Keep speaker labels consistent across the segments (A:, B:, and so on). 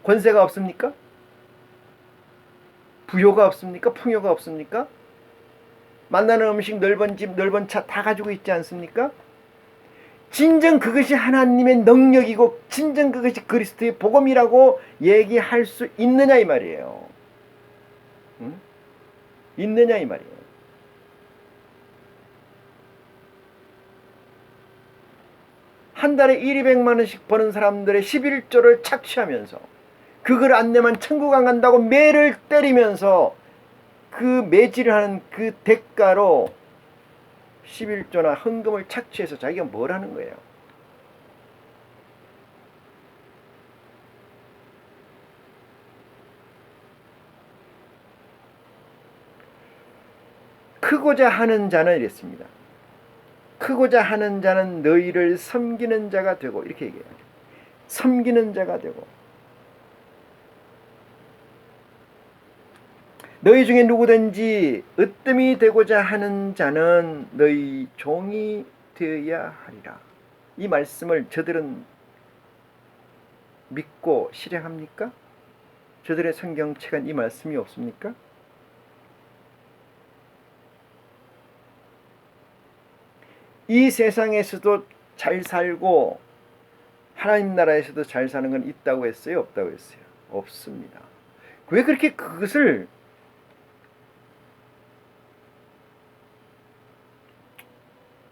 A: 권세가 없습니까? 부요가 없습니까? 풍요가 없습니까? 만나는 음식, 넓은 집, 넓은 차 다 가지고 있지 않습니까? 진정 그것이 하나님의 능력이고 진정 그것이 그리스도의 복음이라고 얘기할 수 있느냐 이 말이에요. 응? 있느냐 이 말이에요. 한 달에 1, 200만 원씩 버는 사람들의 11조를 착취하면서 그걸 안 내면 천국 안 간다고 매를 때리면서 그 매질을 하는 그 대가로 11조나 헌금을 착취해서 자기가 뭘 하는 거예요? 크고자 하는 자는 이랬습니다. 크고자 하는 자는 너희를 섬기는 자가 되고 이렇게 얘기해요. 섬기는 자가 되고 너희 중에 누구든지 으뜸이 되고자 하는 자는 너희 종이 되어야 하리라. 이 말씀을 저들은 믿고 실행합니까? 저들의 성경책엔 이 말씀이 없습니까? 이 세상에서도 잘 살고 하나님 나라에서도 잘 사는 건 있다고 했어요? 없다고 했어요? 없습니다. 왜 그렇게 그것을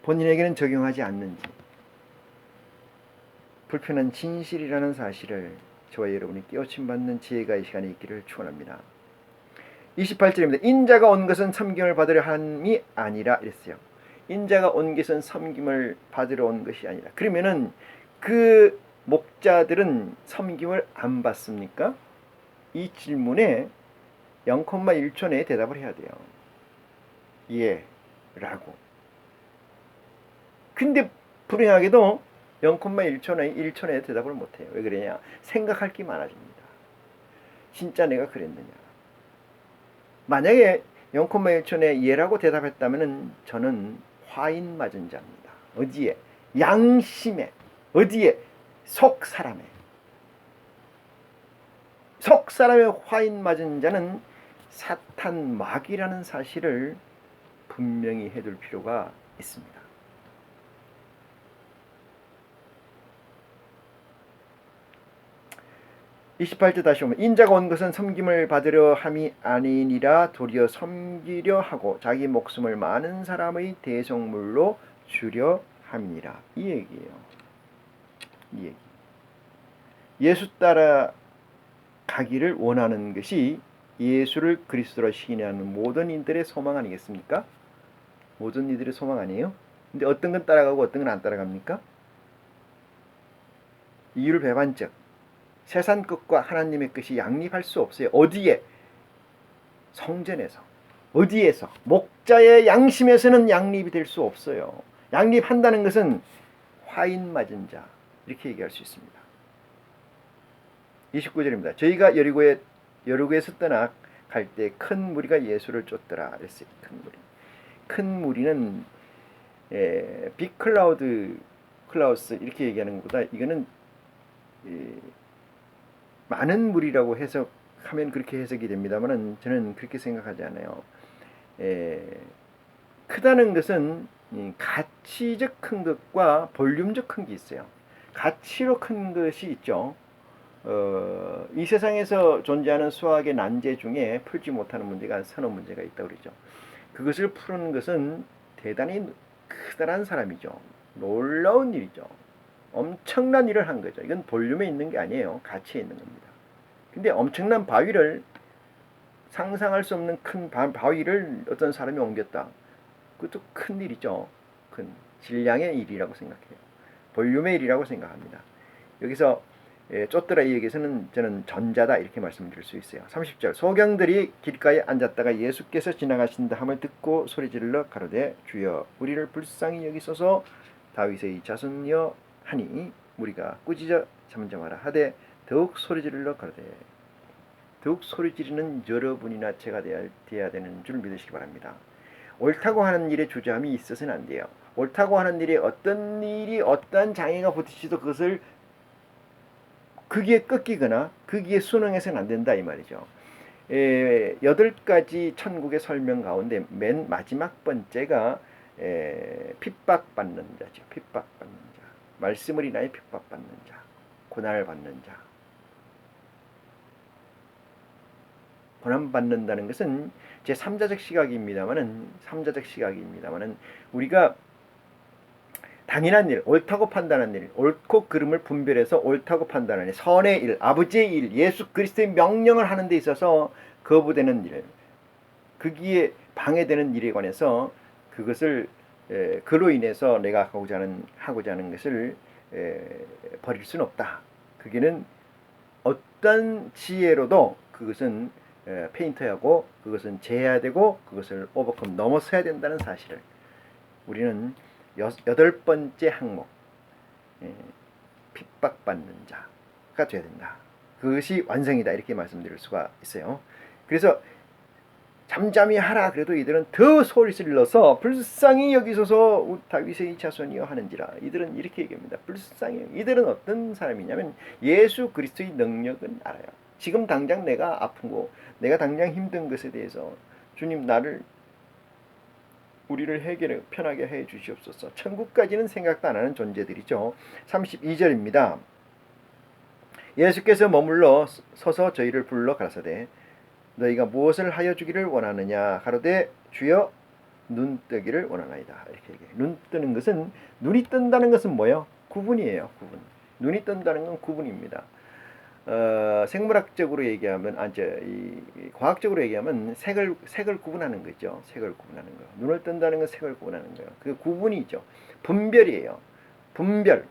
A: 본인에게는 적용하지 않는지, 불편한 진실이라는 사실을 저와 여러분이 깨우침받는 지혜가 이 시간에 있기를 축원합니다. 28절입니다. 인자가 온 것은 섬김을 받으려 함이 아니라 이랬어요. 인자가 온 것은 섬김을 받으러 온 것이 아니라. 그러면은 그 목자들은 섬김을 안 받습니까? 이 질문에 0,1초 내에 대답을 해야 돼요. 예 라고. 근데 불행하게도 0,1초 내에 대답을 못해요. 왜 그러냐? 생각할 게 많아집니다. 진짜 내가 그랬느냐? 만약에 0,1초 내에 예라고 대답했다면 저는 화인 맞은 자입니다. 어디에? 양심에. 어디에? 속사람에. 속사람의 화인 맞은 자는 사탄 마귀라는 사실을 분명히 해둘 필요가 있습니다. 28절 다시 오면 인자가 온 것은 섬김을 받으려 함이 아니니라 도리어 섬기려 하고 자기 목숨을 많은 사람의 대속물로 주려 함이니라. 이 얘기예요. 이 얘기. 예수 따라 가기를 원하는 것이 예수를 그리스도로 시인하는 모든 이들의 소망 아니겠습니까? 모든 이들의 소망 아니에요? 근데 어떤 건 따라가고 어떤 건 안 따라갑니까? 이유를 배반적. 세상 것과 하나님의 것이 양립할 수 없어요. 어디에? 성전에서. 어디에서? 목자의 양심에서는 양립이 될 수 없어요. 양립한다는 것은 화인 맞은 자 이렇게 얘기할 수 있습니다. 29절입니다. 저희가 여리고에서 떠나 갈 때 큰 무리가 예수를 쫓더라 그랬어요. 큰 무리. 큰 무리는 클라우스 이렇게 얘기하는 것보다 이거는 많은 무리라고 해석하면 그렇게 해석이 됩니다만 저는 그렇게 생각하지 않아요. 크다는 것은 가치적 큰 것과 볼륨적 큰 게 있어요. 가치로 큰 것이 있죠. 이 세상에서 존재하는 수학의 난제 중에 풀지 못하는 문제가 서너 문제가 있다고 그러죠. 그것을 푸는 것은 대단히 크다란 사람이죠. 놀라운 일이죠. 엄청난 일을 한 거죠. 이건 볼륨에 있는 게 아니에요. 가치에 있는 겁니다. 근데 엄청난 바위를 상상할 수 없는 큰 바위를 어떤 사람이 옮겼다. 그것도 큰 일이죠. 큰 질량의 일이라고 생각해요. 볼륨의 일이라고 생각합니다. 여기서 쫓더라 이 얘기에서는 저는 전자다 이렇게 말씀드릴 수 있어요. 30절 소경들이 길가에 앉았다가 예수께서 지나가신다 함을 듣고 소리질러 가로되 주여 우리를 불쌍히 여기소서 다윗의 자손이여 하니 무리가 꾸짖어 잠잠하라 하되 더욱 소리질러 가로되 더욱 소리지르는 여러분이나 제가 되어야 되는 줄 믿으시기 바랍니다. 옳다고 하는 일에 주저함이 있어서는 안 돼요. 옳다고 하는 일에 어떤 일이 어떤 장애가 붙을지도 그것을 거기에 꺾이거나 거기에 순응해서는 안 된다 이 말이죠. 8가지 천국의 설명 가운데 맨 마지막 번째가 핍박받는 자죠. 핍박받는 자. 말씀을 인하여 핍박받는 자. 고난을 받는 자. 고난받는다는 것은 제 3자적 시각입니다만은 우리가 당연한 일, 옳다고 판단한 일, 옳고 그름을 분별해서 옳다고 판단하는 일, 선의 일, 아버지의 일, 예수 그리스도의 명령을 하는 데 있어서 거부되는 일, 거기에 방해되는 일에 관해서 그것을 그로 인해서 내가 하고자 하는 것을 버릴 수는 없다. 그게는 어떤 지혜로도 그것은 페인트하고 그것은 제해야 되고 그것을 오버컴 넘어서야 된다는 사실을 우리는 8번째 항목 핍박받는 자가 되어야 된다. 그것이 완성이다 이렇게 말씀드릴 수가 있어요. 그래서 잠잠히 하라 그래도 이들은 더 소리를 질러서 불쌍히 여기소서 다윗의 자손이여 하는지라. 이들은 이렇게 얘기합니다. 불쌍히. 이들은 어떤 사람이냐면 예수 그리스도의 능력은 알아요. 지금 당장 내가 아픈 거, 내가 당장 힘든 것에 대해서 주님 우리를 해결해 편하게 해 주시옵소서. 천국까지는 생각도 안 하는 존재들이죠. 32절입니다. 예수께서 머물러 서서 저희를 불러 가라사대 너희가 무엇을 하여 주기를 원하느냐 가로되 주여 눈 뜨기를 원하나이다. 이렇게 얘기해요. 눈 뜨는 것은 눈이 뜬다는 것은 뭐예요? 구분이에요. 구분. 눈이 뜬다는 건 구분입니다. 생물학적으로 얘기하면 과학적으로 얘기하면 색을 구분하는 거죠. 색을 구분하는 거. 눈을 뜬다는 건 색을 구분하는 거예요. 그 구분이죠. 분별이에요. 분별.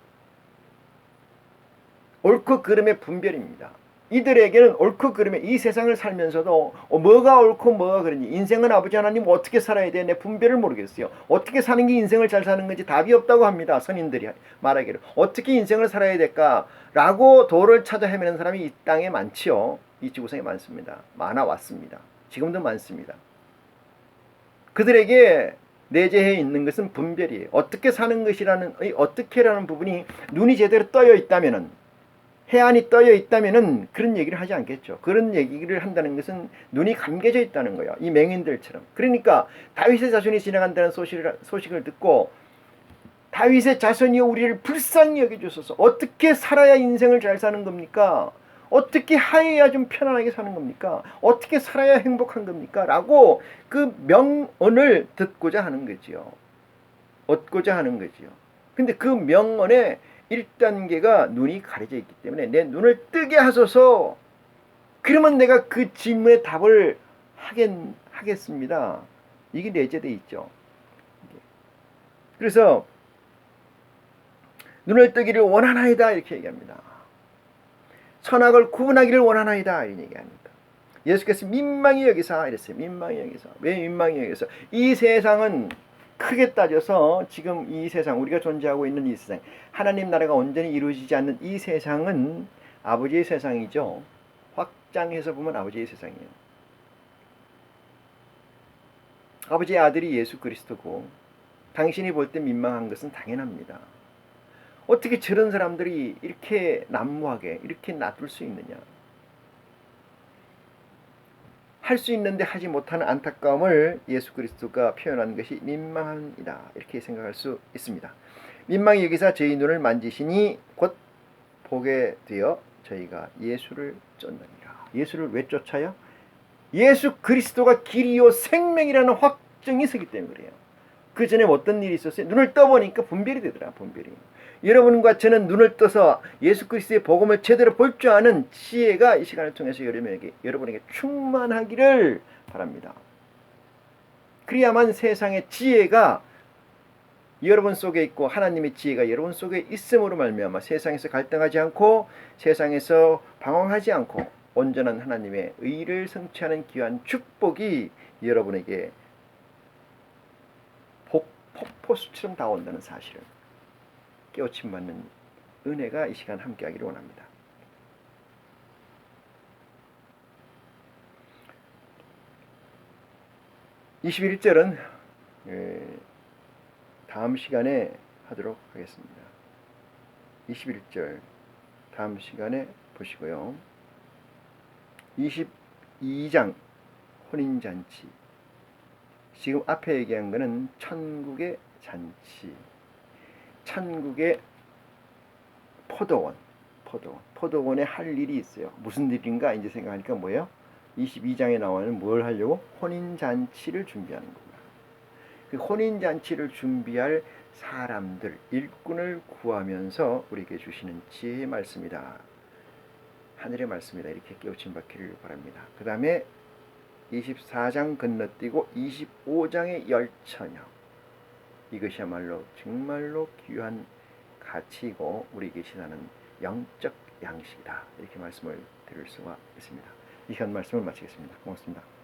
A: 옳고 그름의 분별입니다. 이들에게는 옳고 그름의 이 세상을 살면서도 뭐가 옳고 뭐가 그른지 인생은 아버지 하나님 어떻게 살아야 돼? 내 분별을 모르겠어요. 어떻게 사는 게 인생을 잘 사는 건지 답이 없다고 합니다. 선인들이 말하기를. 어떻게 인생을 살아야 될까? 라고 도를 찾아 헤매는 사람이 이 땅에 많지요. 이 지구상에 많습니다. 많아왔습니다. 지금도 많습니다. 그들에게 내재해 있는 것은 분별이에요. 어떻게 사는 것이라는 어떻게라는 부분이 눈이 제대로 떠여 있다면은 해안이 떠여 있다면은 그런 얘기를 하지 않겠죠. 그런 얘기를 한다는 것은 눈이 감겨져 있다는 거예요. 이 맹인들처럼. 그러니까 다윗의 자손이 지나간다는 소식을 듣고 다윗의 자손이여 우리를 불쌍히 여겨주소서. 어떻게 살아야 인생을 잘 사는 겁니까? 어떻게 하여야 좀 편안하게 사는 겁니까? 어떻게 살아야 행복한 겁니까? 라고 그 명언을 듣고자 하는 거지요. 얻고자 하는 거지요. 근데 그 명언에 1단계가 눈이 가려져 있기 때문에 내 눈을 뜨게 하소서. 그러면 내가 그 질문의 답을 하겠습니다. 이게 내재되어 있죠. 그래서 눈을 뜨기를 원하나이다 이렇게 얘기합니다. 선악을 구분하기를 원하나이다 이런 얘기합니다. 예수께서 민망히 여기사 이랬어요. 민망히 여기사. 왜 민망히 여기사? 이 세상은 크게 따져서 지금 이 세상 우리가 존재하고 있는 이 세상 하나님 나라가 온전히 이루어지지 않는 이 세상은 아버지의 세상이죠. 확장해서 보면 아버지의 세상이에요. 아버지의 아들이 예수 그리스도고 당신이 볼 때 민망한 것은 당연합니다. 어떻게 저런 사람들이 이렇게 난무하게 이렇게 놔둘 수 있느냐. 할 수 있는데 하지 못하는 안타까움을 예수 그리스도가 표현한 것이 민망함이다. 이렇게 생각할 수 있습니다. 민망히 여기사 저희 눈을 만지시니 곧 보게 되어 저희가 예수를 쫓느니라. 예수를 왜 쫓아요? 예수 그리스도가 길이요 생명이라는 확증이 서기 때문에 그래요. 그 전에 어떤 일이 있었어요? 눈을 떠보니까 분별이 되더라. 분별이. 여러분과 저는 눈을 떠서 예수 그리스도의 복음을 제대로 볼 줄 아는 지혜가 이 시간을 통해서 여러분에게 충만하기를 바랍니다. 그래야만 세상의 지혜가 여러분 속에 있고 하나님의 지혜가 여러분 속에 있음으로 말미암아 세상에서 갈등하지 않고 세상에서 방황하지 않고 온전한 하나님의 의를 성취하는 귀한 축복이 여러분에게 폭포수처럼 다온다는 사실을 깨우침 받는 은혜가 이 시간 함께하기를 원합니다. (21절은) 다음 시간에 하도록 하겠습니다. 21절 다음 시간에 보시고요. 22장 혼인잔치. 지금 앞에 얘기한 거는 천국의 잔치. 천국의 포도원에 할 일이 있어요. 무슨 일인가 이제 생각하니까 뭐예요? 22장에 나오는 뭘 하려고? 혼인잔치를 준비하는 겁니다. 그 혼인잔치를 준비할 사람들, 일꾼을 구하면서 우리에게 주시는 지혜의 말씀이다. 하늘의 말씀이다. 이렇게 깨우침 받기를 바랍니다. 그 다음에 24장 건너뛰고 25장의 열처녀. 이것이야말로 정말로 귀한 가치이고 우리에게 신하는 영적 양식이다. 이렇게 말씀을 드릴 수가 있습니다. 이 현 말씀을 마치겠습니다. 고맙습니다.